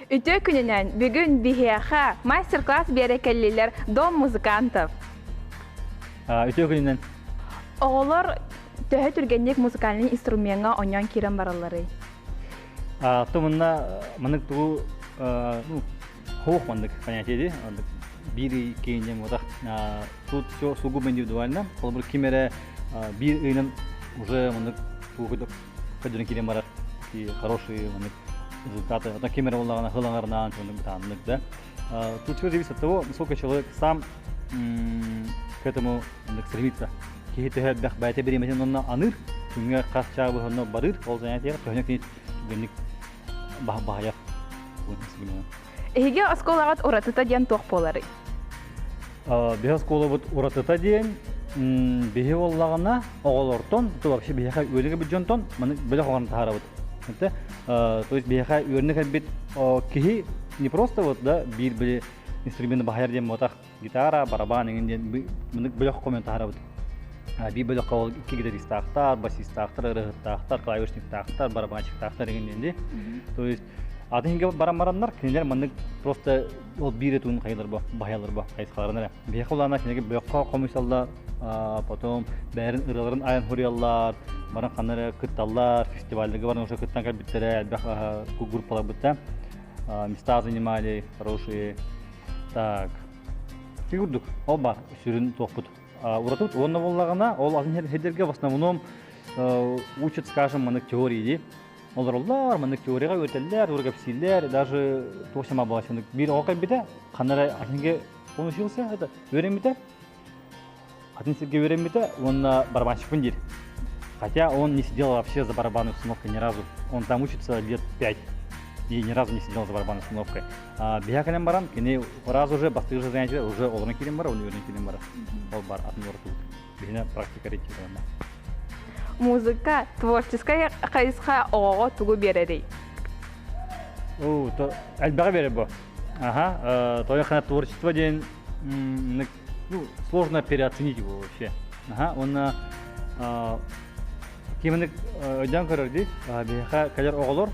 Үтө күнінен бүгін бихияха мастер-класс берекелілер дом музыкантов. Үтө күнінен? Оғылар төхі түргеннек музыкальный инструментға оньон керен баралары. Тумынна мынык тугу хоух мандык понятие бири кейінден отақ. Тут все сугубо индивидуально. Ол бір кемері бир ыйнын уже мындык тугу көдірін керен барар. Хорошие мындык результаты. Одан кемері олағына ғылаңарынан мындык, да. Тут все зависит от того, насколько человек сам к этому стремится. Кейті бәйте беремесен онына аныр, күнге қас чағы бұғынна барыр, ол занятия төхінек дейт гөнлік бағаяқ. Эге осколағат оратыта ден тоқ болары? Беге осколағат оратыта ден, беге олағына оғылортон, то вообще беге өлігі біт жонтон, бөлі қоғаны тағара бұд. То есть беге өрінік әлбет кеге не просто вот, да, бір инструменті бағаяр ден мотақ гитара, барабан, бөлі қоғымен тағара бұд. Би бөлі қауыл екі гитаристақтар, басистақтар, ырығыттақтар, клавишниктақтар, барабанчиктақтар дегенден. То есть адынге барам-барамдар, кенелер мындық просто ол бір етуін қайылар ба, бағайлар ба, қайысқаларынар. Бейқі олағына кенеге бөққа қомысалдар, потом бәрін ырыларын айын хуриялар, баран қанары күтталар, фестивальдегі барын уже күттан кәлбеттері, группалар бұтта. Места занимали хорошие. Так, фигурдық, ол бар, сүрін тоқпыт. Уратут, он наволлагана, ол азын хедерге в основном учат, скажем, мынык теории. Олар мынык теорияға өтелер, өргәпсилер, даже тоқсама балашындық. Bir оғай біде, қанары азынге он учился, это өрембіде. Азынсерге өрембіде, он барабанщикпен дер. Хотя он не сидел вообще за барабанной установкой ни разу. Он там учится лет 5. И ни разу не сидел за барабанной установкой. Бега калем баран, кене раз уже бастыгы же занятия, уже олрын келем бара, университет келем бара. Ол бар, атын орту. Бегіне практика ретивана. Музыка творческая қайысқа оғаға тугу беререй. Әлбәға бере бұл. Ага, тояқына творчество ден сложно переоценить его вообще. Ага, он кемінік өйден көрерді, бега калер оғалар,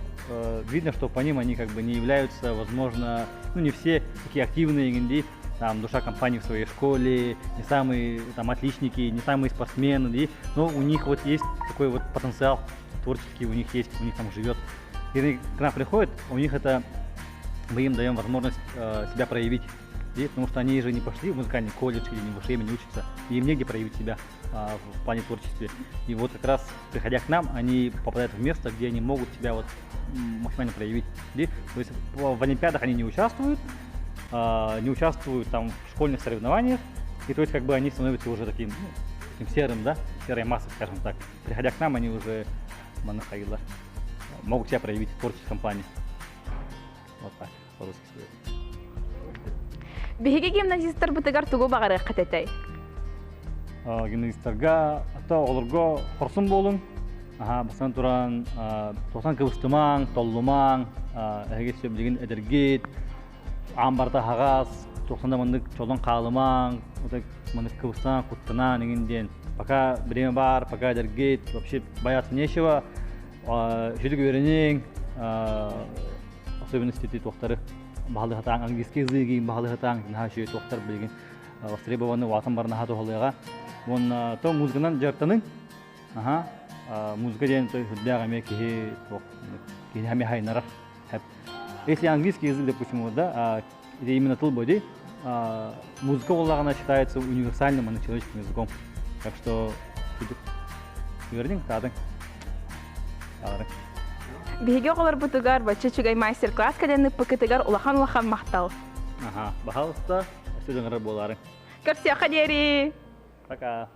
видно, что по ним они как бы не являются, возможно, не все такие активные, там, душа компании в своей школе, не самые там отличники, не самые спортсмены, но у них вот есть такой вот потенциал творческий, у них есть, у них там живет. И они к нам приходят, у них это, мы им даем возможность себя проявить, потому что они же не пошли в музыкальный колледж или не вышли, не учатся, и им негде проявить себя в плане творчества. И вот как раз, приходя к нам, они попадают в место, где они могут себя вот максимально проявить. То есть в олимпиадах они не участвуют там в школьных соревнованиях, и то есть как бы они становятся уже таким, таким серым, да, серой массой, скажем так. Приходя к нам, они уже могут себя проявить в творческом плане. Вот так, по-русски сказать. Беге гимназисттар бұтығар тұғы бағары қатетай? Гимназисттарға, ата оларға қорсын болын. Басынан тұран, тоқсан көвістімаң, толлымаң, әге сөйлеген әдергет, амбарда қағаз, тоқсанда мындық чолын қалымаң, мындық көвістан, құттынан, егінден. Пока время бар, пока әдергет, вообще бояться нечего. Жүдік өренең, особенности тоқтары. Бағалы қатаң, английский языки, бағалы қатаң, жүйе тоқтар білген востребованы уатын барына хату қалыға. Он то музыканан жартының, музыка ден хүлдәға ме кеге хәме хайнарар. Если английский язык, допустим, да, это именно тыл бойды, музыка олағына считается универсальным человеческим языком. Так что, вернің, тадың. Беге оғылар бұтығар бачы чүгай мастер-класс кәдені пүкітігар улахан-улахан мақтал. Бағалыста, сөзіңірі боларын. Көрсе қадері! Пока.